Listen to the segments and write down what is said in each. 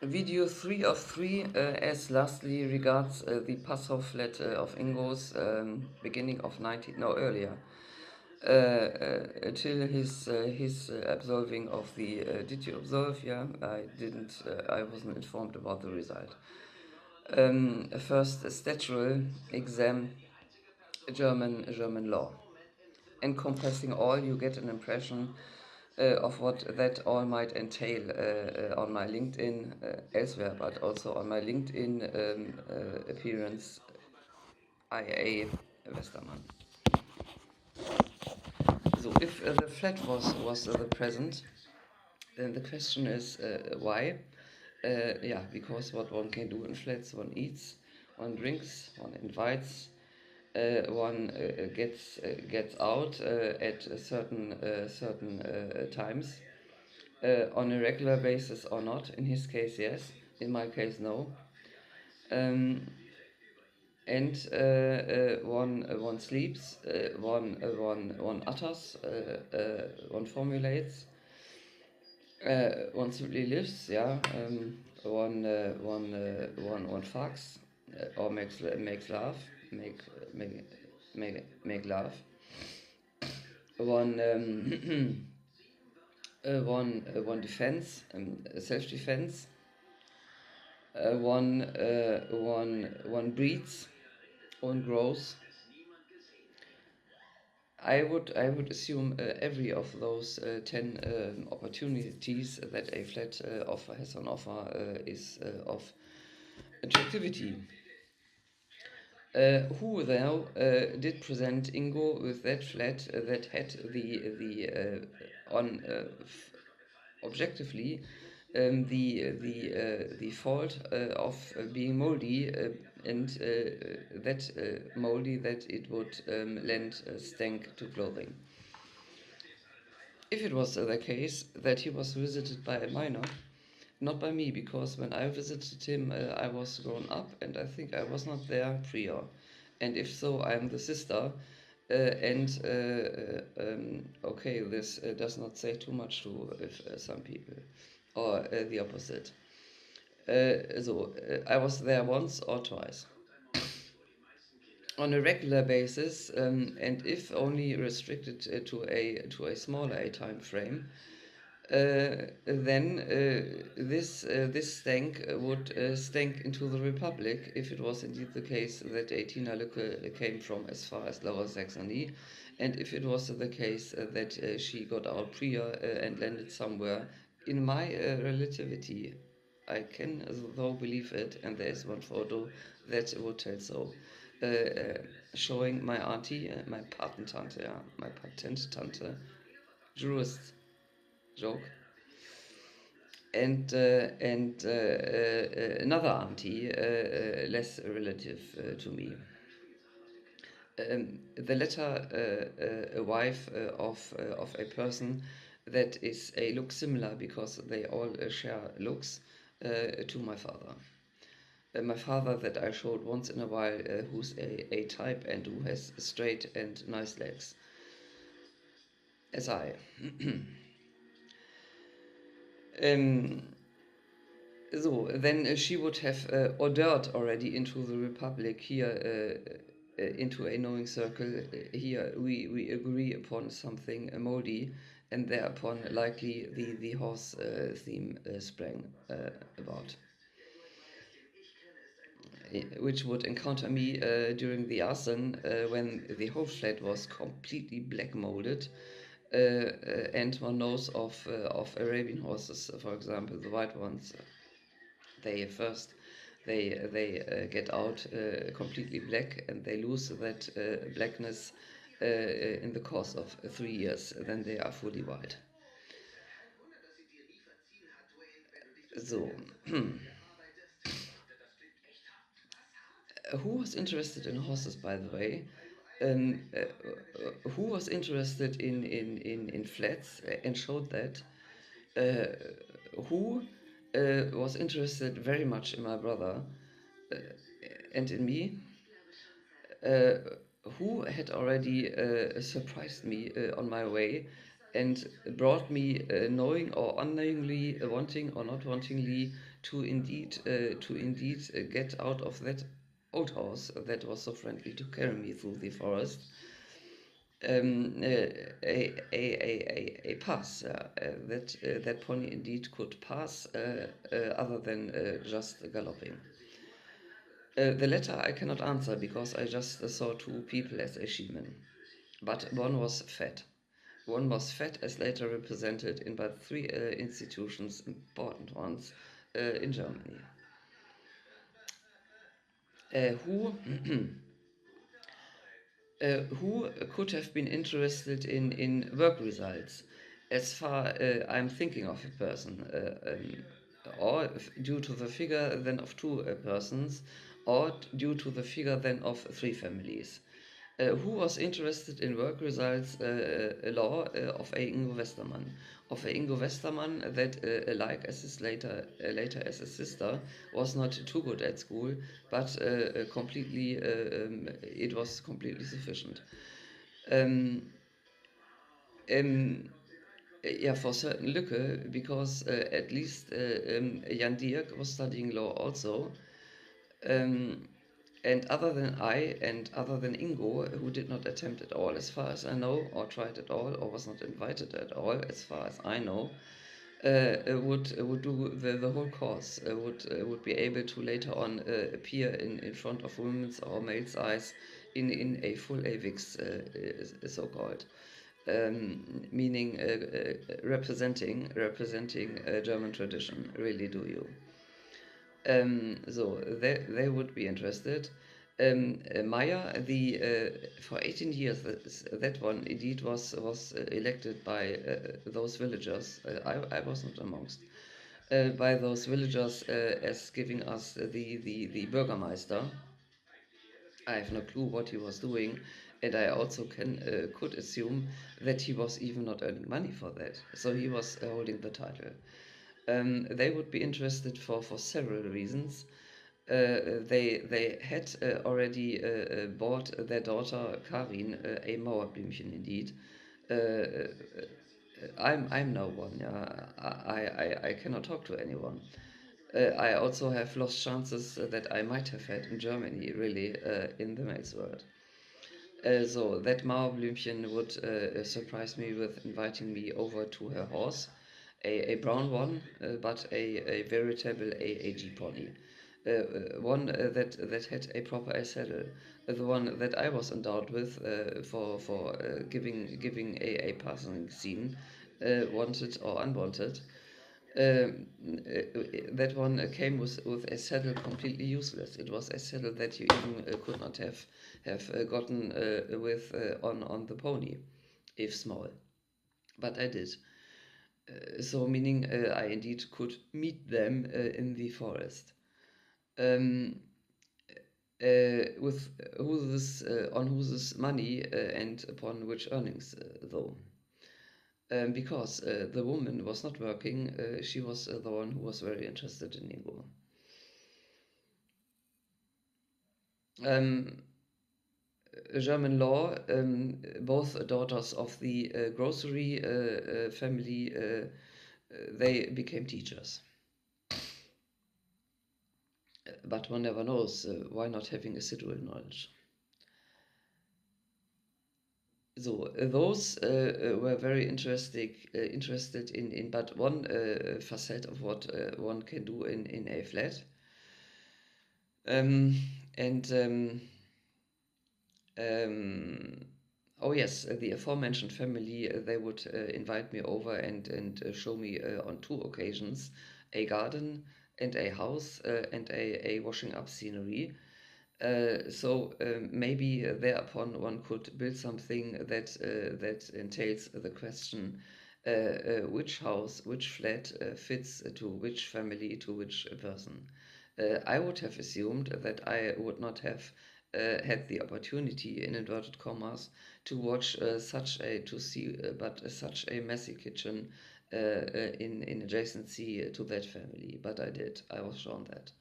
Video 3 of 3, as lastly regards the Passau flat of Ingo's beginning of 19, no, earlier, till his absolving of the, did you absolve? Yeah, I wasn't informed about the result. First statutory exam, German law. Encompassing all, you get an impression of what that all might entail on my LinkedIn elsewhere, but also on my LinkedIn appearance, IA Westermann. So if the flat was the present, then the question is why? Yeah, because what one can do in flats, one eats, one drinks, one invites, one gets out at certain times on a regular basis or not. In his case, yes. In my case, no. And one sleeps, one utters, one formulates, one simply lives. Yeah. One fucks or makes laugh, make laugh. One one defense, self-defense. One breeds, one grows. I would assume every of those 10 opportunities that a flat offer has on offer is of attractivity. Who though did present Ingo with that flat that had the on objectively the fault of being moldy and that moldy that it would lend stank to clothing. If it was the case that he was visited by a minor, not by me, because when I visited him I was grown up and I think I was not there prior, and if so I'm the sister. Okay, this does not say too much to some people, or the opposite. I was there once or twice. On a regular basis, and if only restricted to a smaller time frame, then this stank would stank into the Republic if it was indeed the case that Tina Lücke came from as far as Lower Saxony, and if it was the case that she got out prior and landed somewhere in my relativity. I can though believe it, and there is one photo that would tell so. Showing my auntie, my Patentante, yeah, my Patentante, jurist joke, and another auntie, less relative to me. The latter a wife of a person that is a look similar, because they all share looks, to my father. My father that I showed once in a while, who's a type and who has straight and nice legs, as I. So then she would have ordered already into the Republic here, into a knowing circle. Here we agree upon something moldy, and thereupon likely the horse theme sprang about, which would encounter me during the arson when the whole flat was completely black molded. And one knows of Arabian horses, for example, the white ones. They first they get out completely black, and they lose that blackness in the course of 3 years. Then they are fully white. So, who was interested in horses, by the way? Who was interested in flats and showed that? Who was interested very much in my brother and in me? Who had already surprised me on my way and brought me, knowing or unknowingly, wanting or not wantingly, to indeed get out of that old house that was so friendly to carry me through the forest. A pass that pony indeed could pass other than just galloping. The latter I cannot answer because I just saw two people as a she-man, but one was fat. One was fat as later represented in but three institutions, important ones, in Germany. Who who could have been interested in work results? As far I'm thinking of a person, or due to the figure then of two persons, or due to the figure then of three families. Who was interested in work results law of a Ingo Westermann. Of a Ingo Westermann that, like as his later as his sister, was not too good at school, but it was completely sufficient. Um, um, yeah, for certain Lücke, because at least Jan Dirk was studying law also. Um, and other than I and other than Ingo, who did not attempt at all, as far as I know, or tried at all, or was not invited at all, as far as I know, would do the whole course, would be able to later on appear in front of women's or male's eyes in a full AVIX, so-called, meaning representing German tradition. Really, do you? So they would be interested. Meyer, the for 18 years, that one indeed was elected by those villagers. I was not amongst. By those villagers as giving us the Bürgermeister. I have no clue what he was doing, and I also could assume that he was even not earning money for that. So he was holding the title. They would be interested for several reasons. They had already bought their daughter Karin a Mauerblümchen indeed. I'm no one. Yeah, I cannot talk to anyone. I also have lost chances that I might have had in Germany, really, in the maid's world. So that Mauerblümchen would surprise me with inviting me over to her horse, a brown one, but a veritable AAG pony. One that had a proper saddle, the one that I was endowed with for giving a passing scene, wanted or unwanted. That one came with a saddle completely useless. It was a saddle that you even could not have gotten with on the pony, if small. But I did. So meaning I indeed could meet them in the forest. Um, with whose money and upon which earnings though. Because the woman was not working, she was the one who was very interested in Ingo. Um, German law, both daughters of the grocery family, they became teachers. But one never knows, why not having residual knowledge? So those were very interested in but one facet of what one can do in a flat. Um, and oh yes, the aforementioned family, they would invite me over and show me on two occasions a garden and a house and a washing up scenery. So maybe thereupon one could build something that entails the question which house, which flat fits to which family, to which person. I would have assumed that I would not have had the opportunity, in inverted commas, to watch such a messy kitchen in adjacency to that family. But I did. I was shown that.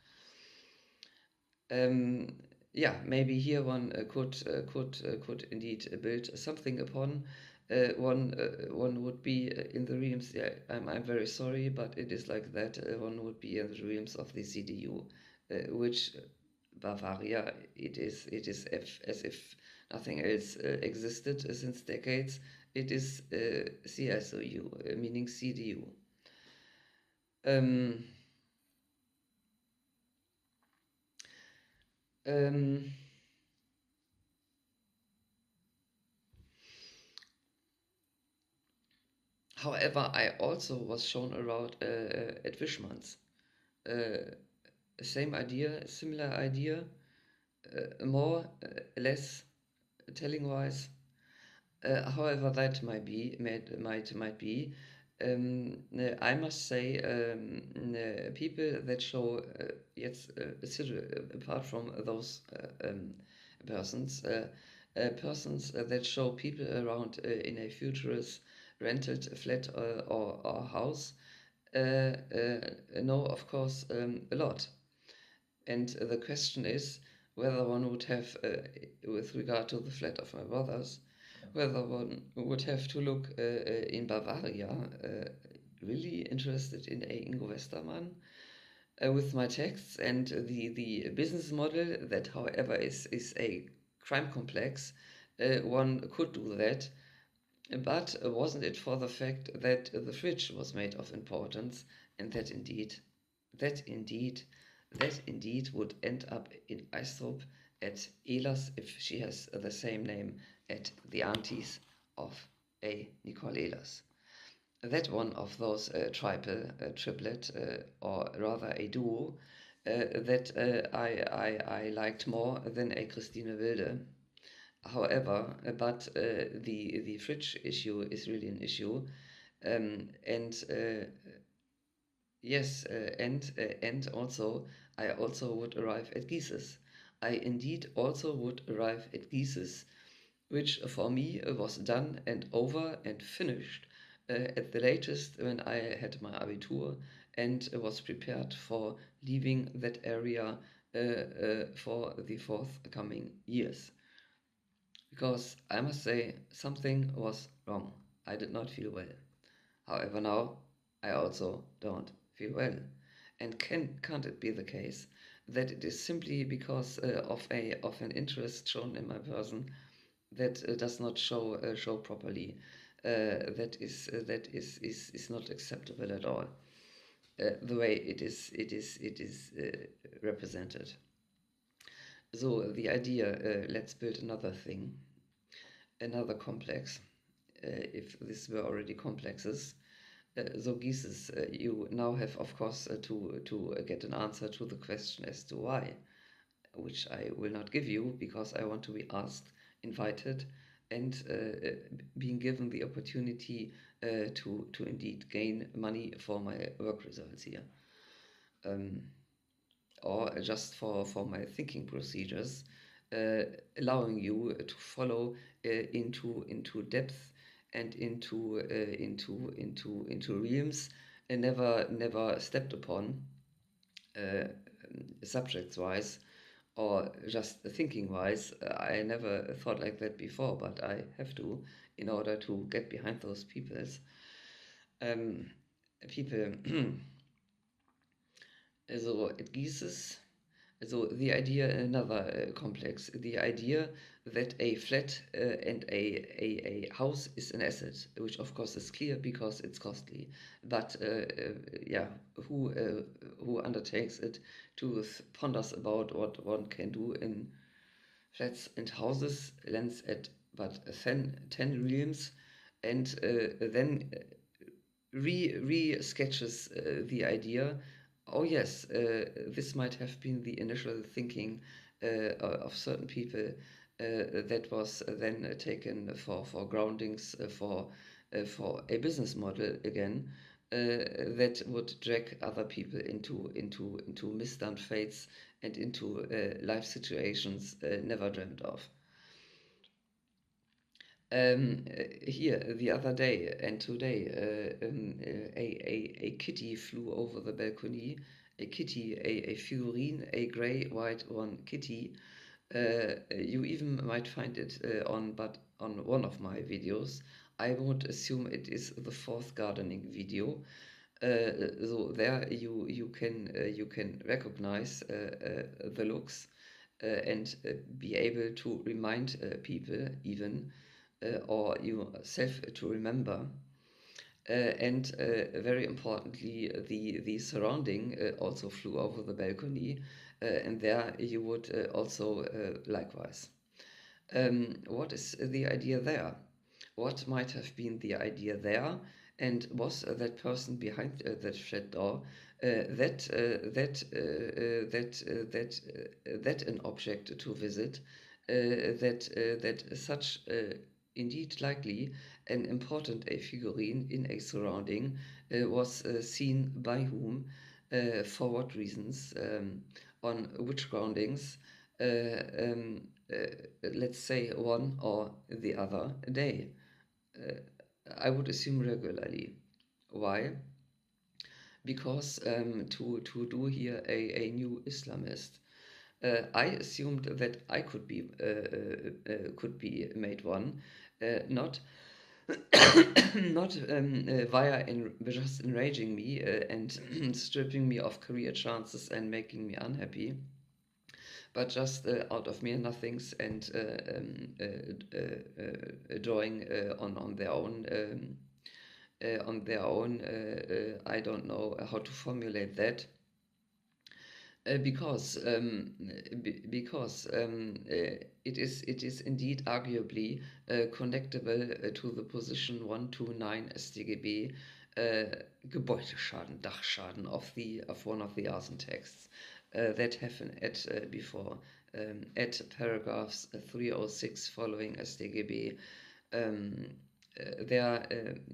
Yeah, maybe here one could indeed build something upon. one would be in the realms. Yeah, I'm very sorry, but it is like that. One would be in the realms of the CDU, which Bavaria, it is as if nothing else existed since decades. It is CSU, meaning CDU. Um, um, However, I also was shown around at Wishmans. Same idea, similar idea, more, less telling wise. However, that might be. I must say, people that show, yes, apart from those persons, persons that show people around in a futurist rented flat or house, know, of course, a lot. And the question is whether one would have, with regard to the flat of my brothers, whether one would have to look in Bavaria, really interested in a Ingo Westermann, with my texts and the business model that, however, is a crime complex. One could do that, but wasn't it for the fact that the fridge was made of importance, and that indeed, that indeed would end up in Eistrup at Ehlers if she has the same name at the aunties of a Nicole Ehlers. That one of those triplet, or rather a duo, that I liked more than a Christine Wilde. However, but the fridge issue is really an issue, and yes, and also I also would arrive at Gieses. I indeed also would arrive at Gieses, which for me was done and over and finished at the latest when I had my Abitur and was prepared for leaving that area for the forthcoming years. Because I must say something was wrong. I did not feel well. However, now I also don't feel well. And can't it be the case that it is simply because of an interest shown in my person that does not show properly? That is not acceptable at all. The way it is represented. So the idea, let's build another thing, another complex, if this were already complexes. So Gieses, you now have, of course, to get an answer to the question as to why, which I will not give you because I want to be asked, invited, and being given the opportunity to indeed gain money for my work results here. Or just for my thinking procedures, allowing you to follow into depth and into realms and never stepped upon, subjects wise or just thinking wise. I never thought like that before, but I have to in order to get behind those um, people. So it Gieses. So the idea, another complex, the idea that a flat and a house is an asset, which of course is clear because it's costly. But yeah, who undertakes it to ponders about what one can do in flats and houses, lends at but 10 realms, and then re-sketches the idea. Oh yes, this might have been the initial thinking of certain people that was then taken for groundings for a business model again, that would drag other people into misdone fates and into life situations never dreamt of. Here the other day and today, a kitty flew over the balcony. A kitty, a figurine, a grey white one kitty. You even might find it on one of my videos. I would assume it is the fourth gardening video. So there you can recognize the looks and be able to remind people even or yourself to remember. And very importantly, the surrounding also flew over the balcony, and there you would also likewise. What is the idea there? What might have been the idea there? And was that person behind that shed door that an object to visit? That such indeed likely an important a figurine in a surrounding was seen by whom, for what reasons, on which groundings, let's say one or the other day. Uh, I would assume regularly. Why? Because to do here a new Islamist, I assumed that I could be made one, not not via just enraging me and stripping me of career chances and making me unhappy, but just out of mere nothings and drawing on their own. I don't know how to formulate that. Because it is indeed arguably connectable to the position 129 StGB Gebäudeschaden, Dachschaden of one of the arson texts that have an at before at paragraphs 306 following StGB.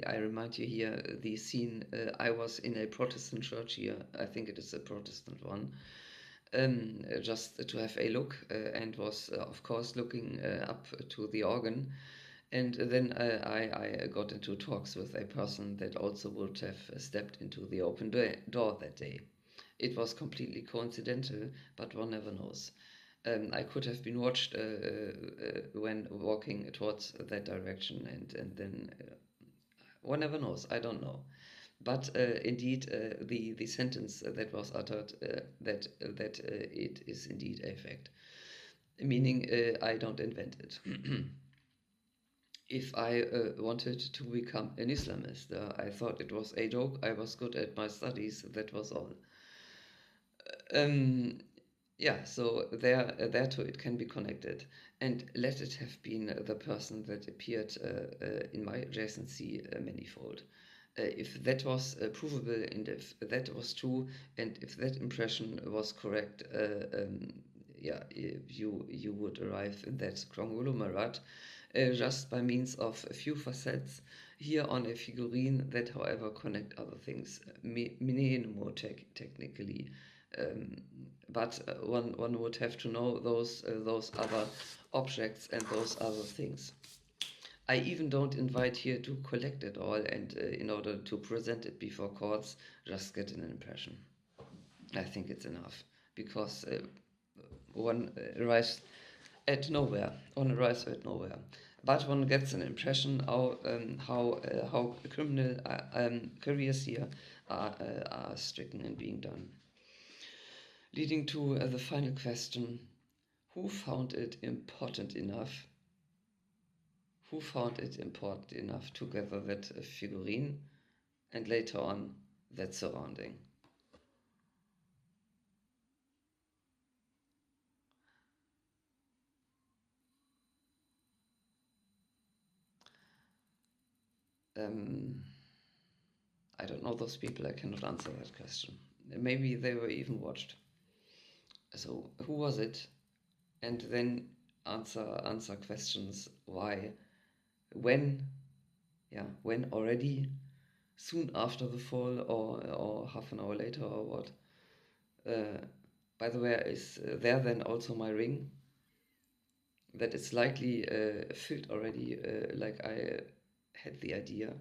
I remind you here the scene. I was in a Protestant church here. I think it is a Protestant one. Just to have a look, and was of course looking up to the organ. And then I got into talks with a person that also would have stepped into the open door that day. It was completely coincidental, but one never knows. I could have been watched when walking towards that direction, and then one never knows. I don't know. But indeed, the sentence that was uttered, that it is indeed a fact, meaning I don't invent it. If I wanted to become an Islamist, I thought it was a joke. I was good at my studies. That was all. Um, yeah, so there too it can be connected, and let it have been the person that appeared in my adjacency manifold. If that was provable and if that was true and if that impression was correct, yeah, you would arrive in that conglomerate just by means of a few facets here on a figurine that, however, connect other things, technically. Um, but one would have to know those other objects and those other things. I even don't invite here to collect it all and in order to present it before courts, just get an impression. I think it's enough because one arrives at nowhere. One arrives at nowhere, but one gets an impression how criminal careers here are stricken and being done. Leading to the final question: who found it important enough? Who found it important enough to gather that figurine and later on that surrounding? I don't know those people. I cannot answer that question. Maybe they were even watched. So who was it? And then answer questions: why, when, yeah, when already, soon after the fall, or half an hour later, or what? By the way, is there then also my ring? That it's likely filled already, like I had the idea,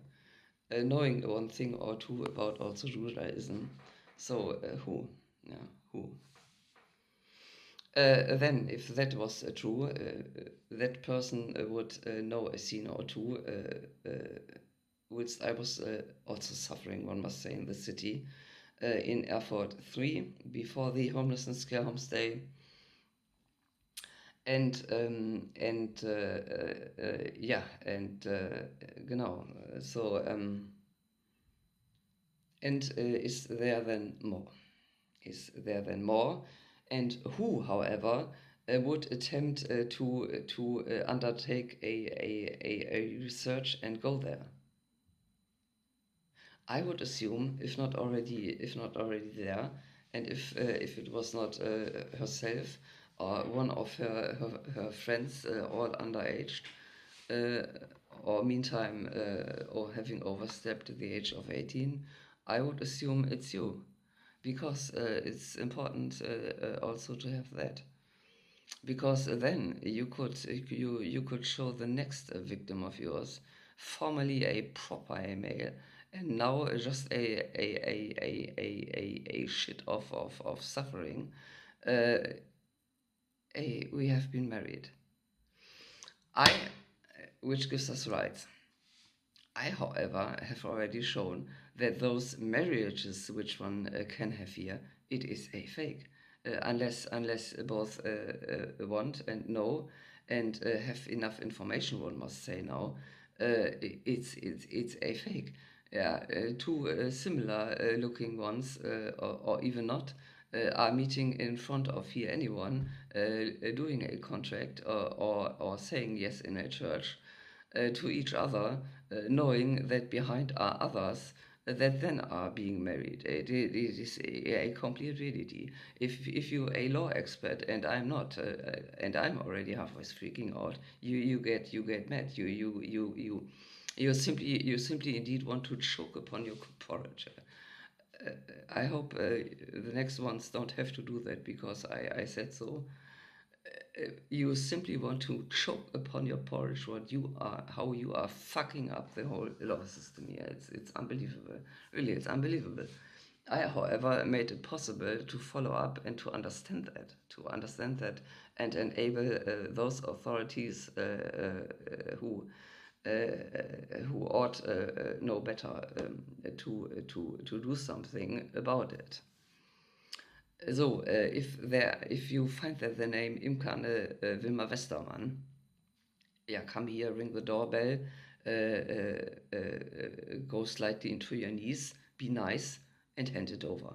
knowing one thing or two about also Judaism. So who? Yeah, who? Then, if that was true, that person would know a scene or two, whilst I was also suffering, one must say, in the city, in Erfurt 3, before the homelessness care homestay. Ja, genau, so, is there then more? Is there then more? And who, however, would attempt to undertake a research and go there? I would assume, if not already there, and if it was not herself or one of her friends, all underaged, uh, or meantime, or having overstepped the age of 18, I would assume it's you, because it's important also to have that, because then you could show the next victim of yours, formerly a proper male, and now just a shit of suffering. Uh, we have been married. I, which gives us rights. I, however, have already shown that those marriages which one can have here, it is a fake. Unless both want and know and have enough information, one must say now, it's a fake. Yeah, two similar looking ones, or even not, are meeting in front of here anyone, doing a contract, or saying yes in a church to each other, knowing that behind are others that then are being married. It is a complete reality. If you're a law expert and I'm not, and I'm already halfway freaking out, you get mad. You simply indeed want to choke upon your porridge. I hope the next ones don't have to do that because I said so. You simply want to choke upon your porridge how you are fucking up the whole law system here. It's unbelievable. Really, it's unbelievable. I, however, made it possible to follow up and to understand that, and enable those authorities who ought know better, to do something about it. So, if you find that the name Imkane Wilma Westermann, yeah, come here, ring the doorbell, go slightly into your knees, be nice, and hand it over.